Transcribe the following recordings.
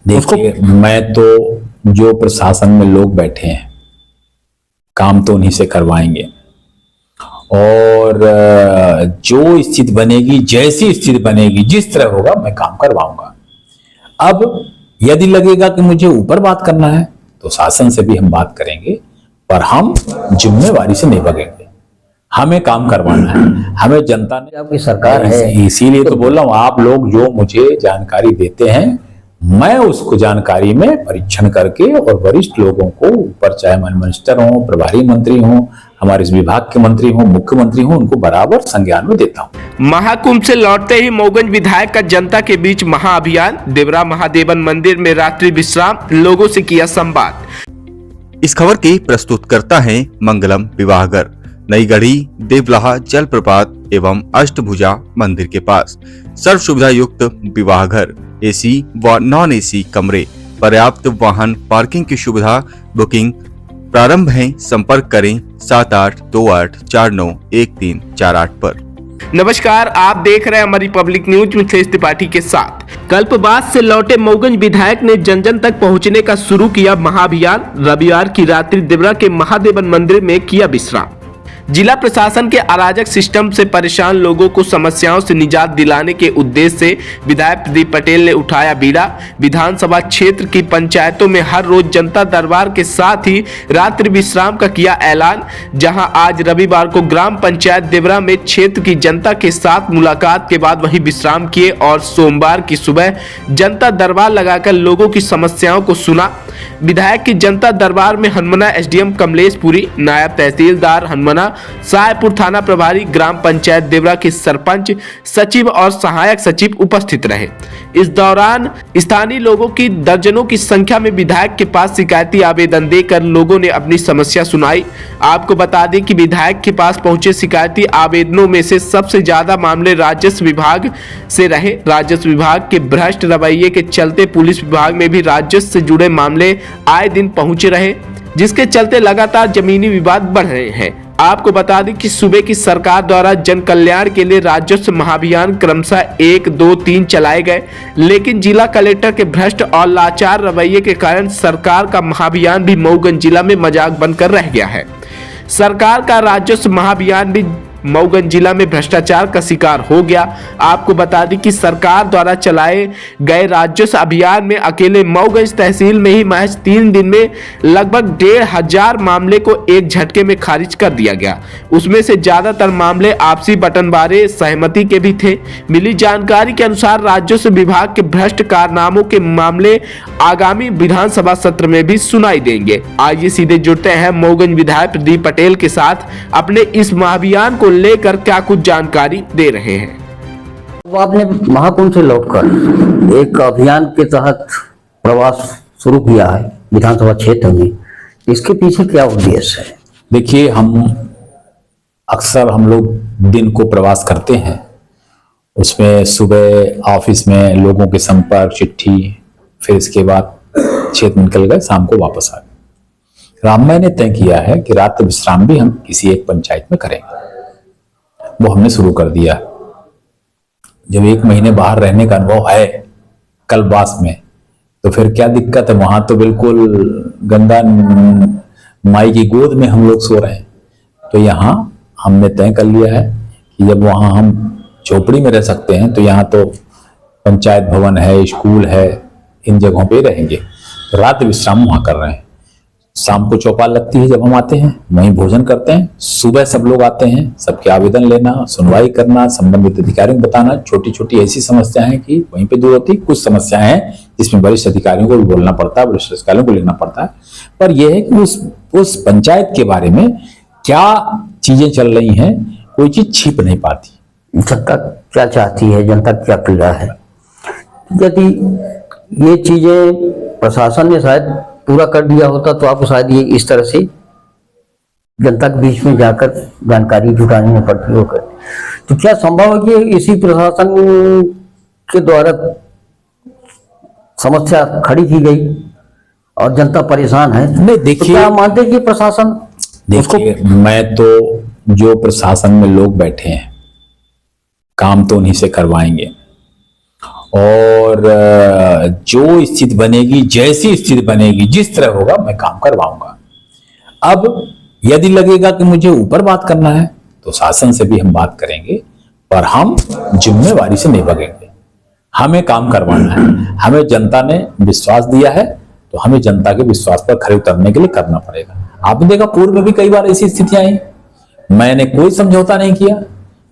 देखिए, मैं तो जो प्रशासन में लोग बैठे हैं काम तो उन्हीं से करवाएंगे, और जो स्थिति बनेगी, जैसी स्थिति बनेगी, जिस तरह होगा मैं काम करवाऊंगा। अब यदि लगेगा कि मुझे ऊपर बात करना है तो शासन से भी हम बात करेंगे, पर हम जिम्मेवारी से नहीं भागेंगे। हमें काम करवाना है, हमें जनता ने आपकी सरकार है, इसीलिए तो बोल रहा हूं, आप लोग जो मुझे जानकारी देते हैं मैं उसको जानकारी में परीक्षण करके और वरिष्ठ लोगों को ऊपर, चाहे मिनिस्टर हो, प्रभारी मंत्री हो, हमारे इस विभाग के मंत्री हो, मुख्यमंत्री हो, उनको बराबर संज्ञान में देता हूं। महाकुंभ से लौटते ही मऊगंज विधायक का जनता के बीच महाअभियान, देवरा महादेवन मंदिर में रात्रि विश्राम, लोगों से किया संवाद। इस खबर की प्रस्तुतकर्ता हैं मंगलम विवाहघर, नई गढ़ी, देवलाहा जलप्रपात एवं अष्टभुजा मंदिर के पास। सर्व सुविधा युक्त विवाहघर, एसी व नॉन एसी कमरे, पर्याप्त वाहन पार्किंग की सुविधा। बुकिंग प्रारंभ है, संपर्क करें 7828491348 पर। नमस्कार, आप देख रहे हैं हमारी पब्लिक न्यूज मिथिलेश त्रिपाठी के साथ। कल्पवास से लौटे मऊगंज विधायक ने जन जन तक पहुंचने का शुरू किया महाअभियान। रविवार की रात्रि देवरा के महादेवन मंदिर में किया विश्राम। जिला प्रशासन के अराजक सिस्टम से परेशान लोगों को समस्याओं से निजात दिलाने के उद्देश्य से विधायक प्रदीप पटेल ने उठाया बीड़ा। विधानसभा क्षेत्र की पंचायतों में हर रोज जनता दरबार के साथ ही रात्रि विश्राम का किया ऐलान। जहां आज रविवार को ग्राम पंचायत देवरा में क्षेत्र की जनता के साथ मुलाकात के बाद वहीं विश्राम किए और सोमवार की सुबह जनता दरबार लगाकर लोगों की समस्याओं को सुना। विधायक की जनता दरबार में हनुमाना एसडीएम कमलेश पुरी, नायब तहसीलदार हनुमाना, सायपुर थाना प्रभारी, ग्राम पंचायत देवरा के सरपंच, सचिव और सहायक सचिव उपस्थित रहे। इस दौरान स्थानीय लोगों की दर्जनों की संख्या में विधायक के पास शिकायती आवेदन देकर लोगों ने अपनी समस्या सुनाई। आपको बता दें कि विधायक के पास पहुंचे शिकायती आवेदनों में से सबसे ज्यादा मामले राजस्व विभाग से रहे। राजस्व विभाग के भ्रष्ट रवैये के चलते पुलिस विभाग में भी राजस्व से जुड़े मामले आए दिन पहुंचे रहे, जिसके चलते लगातार जमीनी विवाद बढ़ रहे हैं। आपको बता दें कि सूबे की सरकार द्वारा जन कल्याण के लिए राजस्व महाअभियान क्रमशः 1, 2, 3 चलाए गए, लेकिन जिला कलेक्टर के भ्रष्ट और लाचार रवैये के कारण सरकार का महाअभियान भी मऊगंज जिला में मजाक बनकर रह गया है। सरकार का राजस्व महाअभियान भी मऊगंज जिला में भ्रष्टाचार का शिकार हो गया। आपको बता दें कि सरकार द्वारा चलाए गए राजस्व अभियान में अकेले मऊगंज तहसील में ही महज 3 दिन में लगभग 1500 मामले को एक झटके में खारिज कर दिया गया। उसमें से ज्यादातर मामले आपसी बंटवारे सहमति के भी थे। मिली जानकारी के अनुसार राजस्व विभाग के भ्रष्ट कारनामों के मामले आगामी विधानसभा सत्र में भी सुनाई देंगे। आइए सीधे जुड़ते हैं मऊगंज विधायक प्रदीप पटेल के साथ, अपने इस महाअभियान को लेकर क्या कुछ जानकारी दे रहे हैं। वो आपने महाकुंभ से लौटकर एक अभियान के तहत प्रवास शुरू किया है विधानसभा क्षेत्र में, इसके पीछे क्या उद्देश्य है? देखिए, हम लोग दिन को प्रवास करते हैं, उसमें सुबह ऑफिस में लोगों के संपर्क, चिट्ठी, फिर इसके बाद क्षेत्र निकल गए, शाम को वापस आ गए। राममय ने तय किया है कि रात्रि विश्राम भी हम किसी एक पंचायत में करेंगे, वो हमने शुरू कर दिया। जब 1 महीने बाहर रहने का अनुभव है कल्पवास में, तो फिर क्या दिक्कत है? वहां तो बिल्कुल गंगा माई की गोद में हम लोग सो रहे हैं। तो यहाँ हमने तय कर लिया है कि जब वहां हम झोपड़ी में रह सकते हैं तो यहाँ तो पंचायत भवन है, स्कूल है, इन जगहों पे रहेंगे। तो रात्रि विश्राम वहां कर रहे हैं। शाम को चौपाल लगती है, जब हम आते हैं वहीं भोजन करते हैं। सुबह सब लोग आते हैं, सबके आवेदन लेना, सुनवाई करना, संबंधित अधिकारियों को बताना। छोटी छोटी ऐसी समस्याएं हैं कि वहीं पे दूर होती। कुछ समस्याएं हैं जिसमें वरिष्ठ अधिकारियों को भी बोलना पड़ता है, वरिष्ठ अधिकारियों को लिखना पड़ता है। पर यह है कि उस पंचायत के बारे में क्या चीजें चल रही हैं, कोई चीज छिप नहीं पाती। जनता क्या चाहती है, जनता क्या पीड़ा है, यदि ये चीजें प्रशासन ने शायद पूरा कर दिया होता तो आपको शायद ये इस तरह से जनता के बीच में जाकर जानकारी जुटानी न पड़ती होकर। तो क्या संभव है कि इसी प्रशासन के द्वारा समस्या खड़ी की गई और जनता परेशान है? नहीं, देखिए, तो क्या मानते हैं कि प्रशासन? देखिए, मैं तो जो प्रशासन में लोग बैठे हैं काम तो उन्हीं से करवाएंगे, और जो स्थिति बनेगी, जैसी स्थिति बनेगी, जिस तरह होगा मैं काम करवाऊंगा। अब यदि लगेगा कि मुझे ऊपर बात करना है तो शासन से भी हम बात करेंगे, पर हम जिम्मेवारी से नहीं भागेंगे। हमें काम करवाना है, हमें जनता ने विश्वास दिया है तो हमें जनता के विश्वास पर खरे उतरने के लिए करना पड़ेगा। आपने देखा पूर्व में भी कई बार ऐसी स्थितियां आई, मैंने कोई समझौता नहीं किया,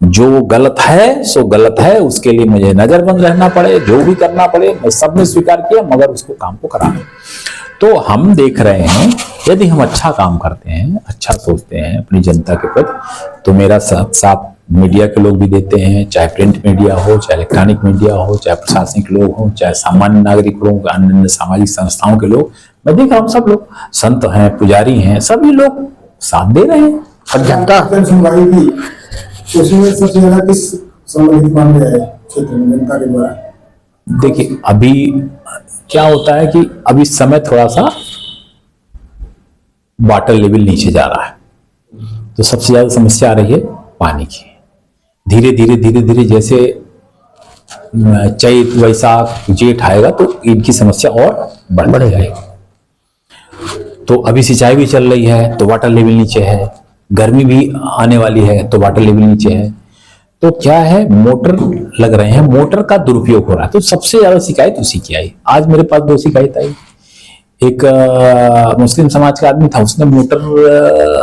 जो गलत है सो गलत है, उसके लिए मुझे नजरबंद रहना पड़े, जो भी करना पड़े मैं सबने स्वीकार किया, मगर उसको काम को कराना। तो हम देख रहे हैं यदि हम अच्छा काम करते हैं, अच्छा सोचते हैं अपनी जनता के प्रति, तो मेरा साथ मीडिया के लोग भी देते हैं, चाहे प्रिंट मीडिया हो, चाहे इलेक्ट्रॉनिक मीडिया हो, चाहे प्रशासनिक लोग हो, चाहे सामान्य नागरिक लोग, अन्य सामाजिक संस्थाओं के लोग, मैं देख रहा हूँ सब लोग, संत हैं, पुजारी हैं, सभी लोग साथ दे रहे हैं। और जनता सुनवाई की उसमें सबसे ज्यादा किस संबंधित मामले आए क्षेत्र में जनता के द्वारा? देखिए अभी क्या होता है कि अभी इस समय थोड़ा सा वाटर लेवल नीचे जा रहा है, तो सबसे ज्यादा समस्या आ रही है पानी की। धीरे धीरे जैसे चैत वैशाख जेठ आएगा तो इनकी समस्या और बढ़ जाएगी। तो अभी सिंचाई भी चल रही है तो वाटर लेवल नीचे है, गर्मी भी आने वाली है तो वाटर लेवल नीचे है। तो क्या है, मोटर लग रहे हैं, मोटर का दुरुपयोग हो रहा है, तो सबसे ज्यादा शिकायत उसी की आई। आज मेरे पास 2 शिकायत आई। एक मुस्लिम समाज का आदमी था, उसने मोटर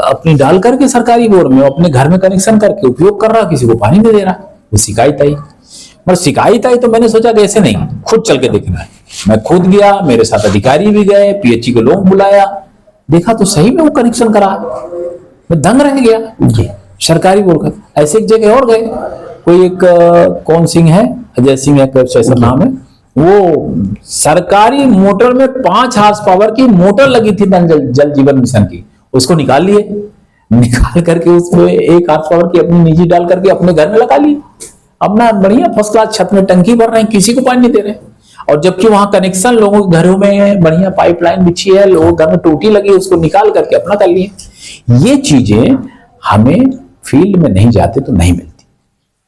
अपनी डाल करके सरकारी बोर में अपने घर में कनेक्शन करके उपयोग कर रहा, किसी को पानी नहीं दे रहा, वो शिकायत आई। पर शिकायत आई तो मैंने सोचा कि ऐसे नहीं, खुद चल के देखना है। मैं खुद गया, मेरे साथ अधिकारी भी गए, पीएचई के लोग बुलाया, देखा तो सही में वो कनेक्शन करा। मैं दंग रह गया जी, सरकारी बोर का। ऐसे एक जगह और गए, कोई एक कौन सिंह है, अजय सिंह एक ऐसा नाम है, वो सरकारी मोटर में 5 हार्स पावर की मोटर लगी थी जल जीवन मिशन की, उसको निकाल लिए, निकाल करके उसमें 1 हार्स पावर की अपनी निजी डाल करके अपने घर में लगा ली, अपना बढ़िया फर्स्ट क्लास छत में टंकी भर रहे हैं, किसी को पानी नहीं दे रहे। और जबकि वहां कनेक्शन लोगों के घरों में बढ़िया पाइपलाइन बिछी है, लोगों के घर में टूटी लगी, उसको निकाल करके अपना कर लिए। ये चीजें हमें फील्ड में नहीं जाते तो नहीं मिलती।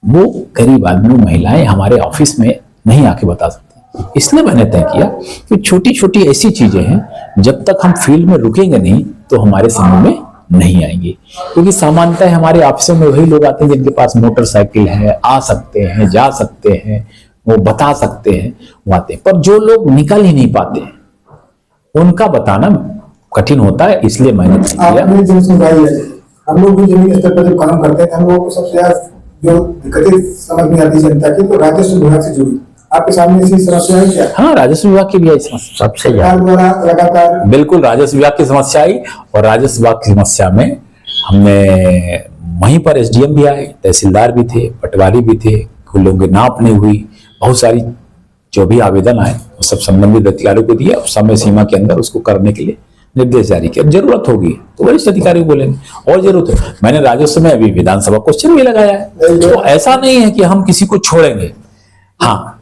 वो गरीब आदमी, महिलाएं हमारे ऑफिस में नहीं आके बता सकते। इसलिए मैंने तय किया कि छोटी छोटी ऐसी चीजें हैं, जब तक हम फील्ड में रुकेंगे नहीं तो हमारे समूह में नहीं आएंगे। क्योंकि सामान्यतः हमारे ऑफिसों में वही लोग आते हैं जिनके पास मोटरसाइकिल है, आ सकते हैं, जा सकते हैं, वो बता सकते हैं, वो आते हैं। पर जो लोग निकल ही नहीं पाते उनका बताना कठिन होता है, इसलिए मैंने तय किया। हम लोग भी जमीन स्तर पर जब काम करते हैं, हम लोगों को सबसे ज्यादा जो दिक्कतें समझ में आती है जनता की, तो राजस्व विभाग से जुड़ी आपके सामने ऐसी समस्या है क्या? हाँ, राजस्व विभाग की भी आई समस्या सबसे ज्यादा लगातार। बिल्कुल, राजस्व विभाग की समस्या आई, और राजस्व विभाग की समस्या में हमने वहीं पर एसडीएम भी आए, तहसीलदार भी थे, पटवारी भी थे, लोगों के नाप नहीं हुई, बहुत सारी जो भी आवेदन आए वो सब संबंधित अधिकारियों को दिए, समय सीमा के अंदर उसको करने के लिए निर्देश जारी किया। जरूरत होगी तो वरिष्ठ अधिकारी बोलेंगे, और जरूरत है। मैंने राजस्व में अभी विधानसभा क्वेश्चन भी लगाया है, तो ऐसा नहीं है कि हम किसी को छोड़ेंगे। हाँ,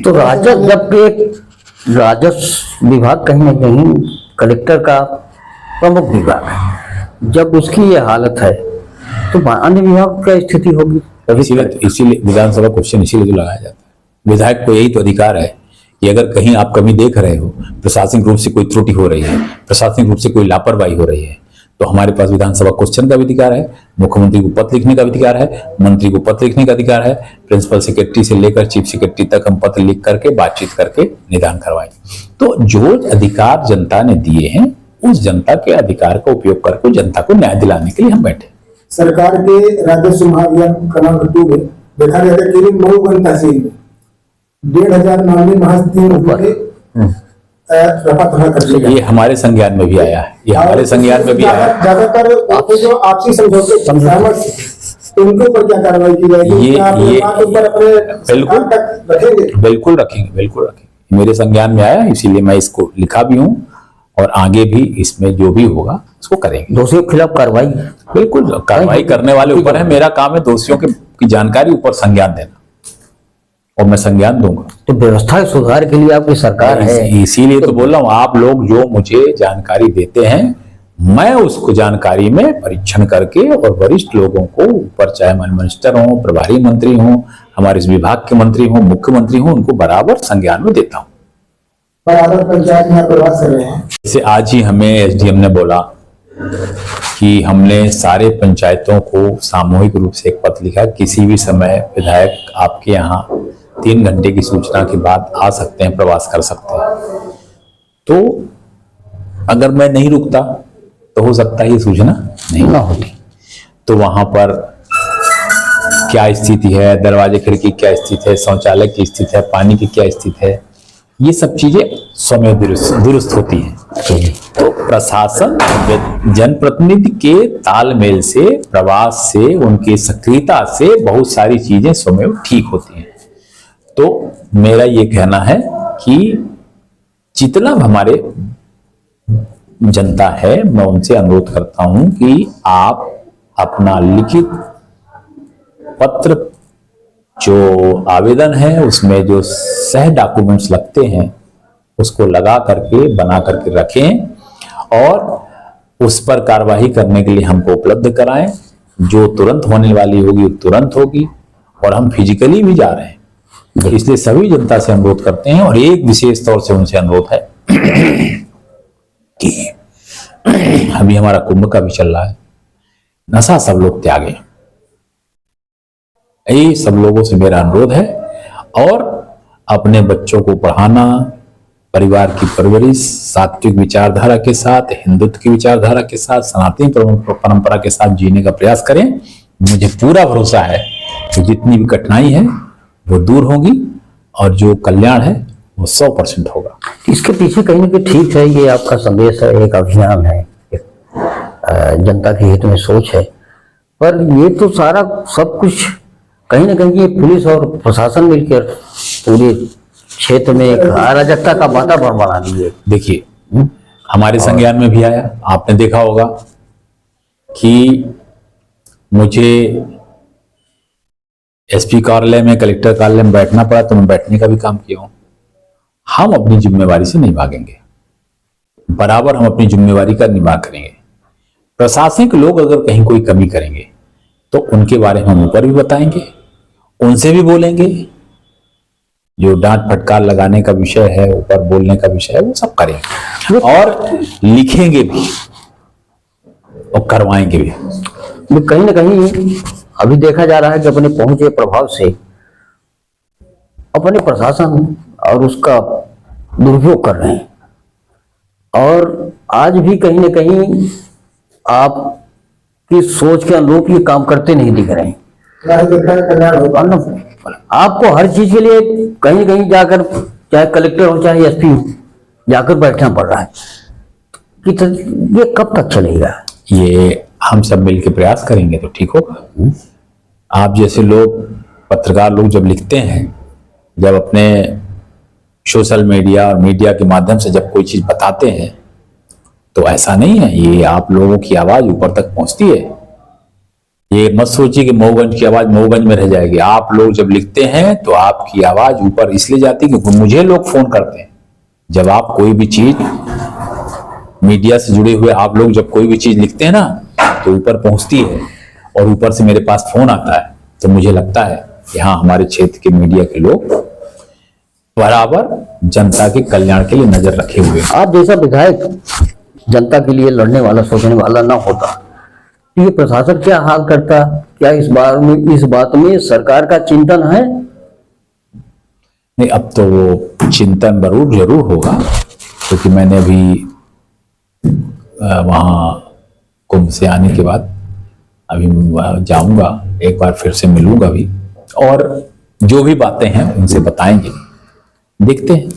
तो राजस्व, जबकि राजस्व विभाग कहीं ना कहीं कलेक्टर का प्रमुख विभाग है, जब उसकी ये हालत है तो अन्य विभाग क्या स्थिति होगी? इसीलिए विधानसभा क्वेश्चन इसीलिए तो लगाया जाता है। विधायक को यही तो अधिकार है कि अगर कहीं आप कमी देख रहे हो, प्रशासनिक रूप से कोई त्रुटि हो रही है, प्रशासनिक रूप से कोई लापरवाही हो रही है, तो हमारे पास विधानसभा क्वेश्चन का भी अधिकार है, मुख्यमंत्री को पत्र लिखने का भी अधिकार है, मंत्री को पत्र लिखने का अधिकार है, प्रिंसिपल सेक्रेटरी से लेकर चीफ सेक्रेटरी तक हम पत्र लिख करके बातचीत करके निदान करवाएं। तो जो अधिकार जनता ने दिए हैं, उस जनता के अधिकार का उपयोग करके जनता को न्याय दिलाने के लिए हम बैठे। सरकार के राजस्व महाअभियान क्रमांक 2 में देखा गया कि केवल मऊगंज तहसील में 1,500 मामले महज 3 रफा दफा कर दिए। ये हमारे संज्ञान में भी आया है, ये हमारे संज्ञान में भी आया है। ज्यादातर जो आपसी समझौते सहमत, उनके ऊपर क्या कार्रवाई की जाएगी? ये रखेंगे? बिल्कुल रखेंगे। मेरे संज्ञान में आया, इसीलिए मैं इसको लिखा भी हूँ, और आगे भी इसमें जो भी होगा उसको करेंगे। दोषियों के खिलाफ कार्रवाई, बिल्कुल कार्रवाई करने वाले ऊपर है। मेरा काम है दोषियों की जानकारी ऊपर संज्ञान देना, और मैं संज्ञान दूंगा। तो व्यवस्था के सुधार के लिए आपकी सरकार है, इसीलिए तो बोल रहा हूँ, आप लोग जो मुझे जानकारी देते हैं मैं उसको जानकारी में परीक्षण करके और वरिष्ठ लोगों को ऊपर, चाहे मिनिस्टर हो, प्रभारी मंत्री हो, हमारे इस विभाग के मंत्री हो, मुख्यमंत्री हो, उनको बराबर संज्ञान में देता हूं। पर अगर पंचायत में प्रवास कर रहे हैं, जैसे आज ही हमें एसडीएम ने बोला कि हमने सारे पंचायतों को सामूहिक रूप से एक पत्र लिखा, किसी भी समय विधायक आपके यहाँ 3 घंटे की सूचना के बाद आ सकते हैं, प्रवास कर सकते हैं। तो अगर मैं नहीं रुकता तो हो सकता है ये सूचना नहीं ना होती। तो वहां पर क्या स्थिति है, दरवाजे खिड़की क्या स्थिति है, शौचालय की स्थिति है, पानी की क्या स्थिति है, ये सब चीजें स्वयं दुरुस्त होती हैं। तो प्रशासन जनप्रतिनिधि के तालमेल से, प्रवास से, उनकी सक्रियता से बहुत सारी चीजें स्वयं ठीक होती हैं। तो मेरा ये कहना है कि जितना हमारे जनता है, मैं उनसे अनुरोध करता हूं कि आप अपना लिखित पत्र, जो आवेदन है उसमें जो सह डॉक्यूमेंट्स लगते हैं उसको लगा करके, बना करके रखें और उस पर कार्रवाई करने के लिए हमको उपलब्ध कराएं। जो तुरंत होने वाली होगी वो तुरंत होगी, और हम फिजिकली भी जा रहे हैं। इसलिए सभी जनता से अनुरोध करते हैं, और एक विशेष तौर से उनसे अनुरोध है कि अभी हमारा कुंभ का भी चल रहा है, नशा सब लोग त्यागें। ये सब लोगों से मेरा अनुरोध है। और अपने बच्चों को पढ़ाना, परिवार की परवरिश सात्विक विचारधारा के साथ, हिंदुत्व की विचारधारा के साथ, सनातनी परंपरा के साथ जीने का प्रयास करें। मुझे पूरा भरोसा है कि जितनी भी कठिनाई है वो दूर होगी और जो कल्याण है वो 100% होगा। इसके पीछे कहीं ना कहीं ठीक है, ये आपका संदेश है, एक अभियान है, एक जनता के हित में सोच है। पर ये तो सारा सब कुछ कहीं ना कहीं ये पुलिस और प्रशासन मिलकर पूरे क्षेत्र में एक अराजकता का वातावरण बना दिए। देखिए, हमारे संज्ञान में भी आया, आपने देखा होगा कि मुझे एसपी कार्यालय में, कलेक्टर कार्यालय में बैठना पड़ा, तो मैं बैठने का भी काम किया हूं। हम अपनी जिम्मेवारी से नहीं भागेंगे, बराबर हम अपनी जिम्मेवारी का निर्वाह करेंगे। प्रशासनिक लोग अगर कहीं कोई कमी करेंगे तो उनके बारे में हम ऊपर भी बताएंगे, उनसे भी बोलेंगे। जो डांट फटकार लगाने का विषय है, ऊपर बोलने का विषय है, वो सब करेंगे और लिखेंगे भी और करवाएंगे भी। कहीं ना कहीं अभी देखा जा रहा है कि अपने पहुंच के प्रभाव से अपने प्रशासन और उसका दुरुपयोग कर रहे हैं, और आज भी कहीं ना कहीं आपकी सोच के अनुरूप ये काम करते नहीं दिख रहे हैं। आपको हर चीज के लिए कहीं कहीं जाकर, चाहे कलेक्टर हो चाहे एसपी हो, जाकर बैठना पड़ रहा है। कि ये कब तक चलेगा? ये हम सब मिलकर प्रयास करेंगे तो ठीक होगा। आप जैसे लोग, पत्रकार लोग जब लिखते हैं, जब अपने सोशल मीडिया और मीडिया के माध्यम से जब कोई चीज बताते हैं, तो ऐसा नहीं है, ये आप लोगों की आवाज ऊपर तक पहुंचती है। ये मत सोचिए कि मऊगंज की आवाज मऊगंज में रह जाएगी। आप लोग जब लिखते हैं तो आपकी आवाज ऊपर इसलिए जाती है क्योंकि मुझे लोग फोन करते हैं। जब आप कोई भी चीज मीडिया से जुड़े हुए आप लोग जब कोई भी चीज लिखते हैं ना, तो ऊपर पहुंचती है और ऊपर से मेरे पास फोन आता है, तो मुझे लगता है कि हाँ, हमारे क्षेत्र के मीडिया के लोग बराबर जनता के कल्याण के लिए नजर रखे हुए। आप जैसा विधायक जनता के लिए लड़ने वाला, सोचने वाला ना होता, तो ये प्रशासन क्या हाल करता? क्या इस बात में सरकार का चिंतन है? नहीं, अब तो वो चिंतन जरूर होगा, क्योंकि मैंने अभी वहां कुंभ से आने के बाद अभी जाऊंगा, एक बार फिर से मिलूंगा भी, और जो भी बातें हैं उनसे बताएंगे, देखते हैं।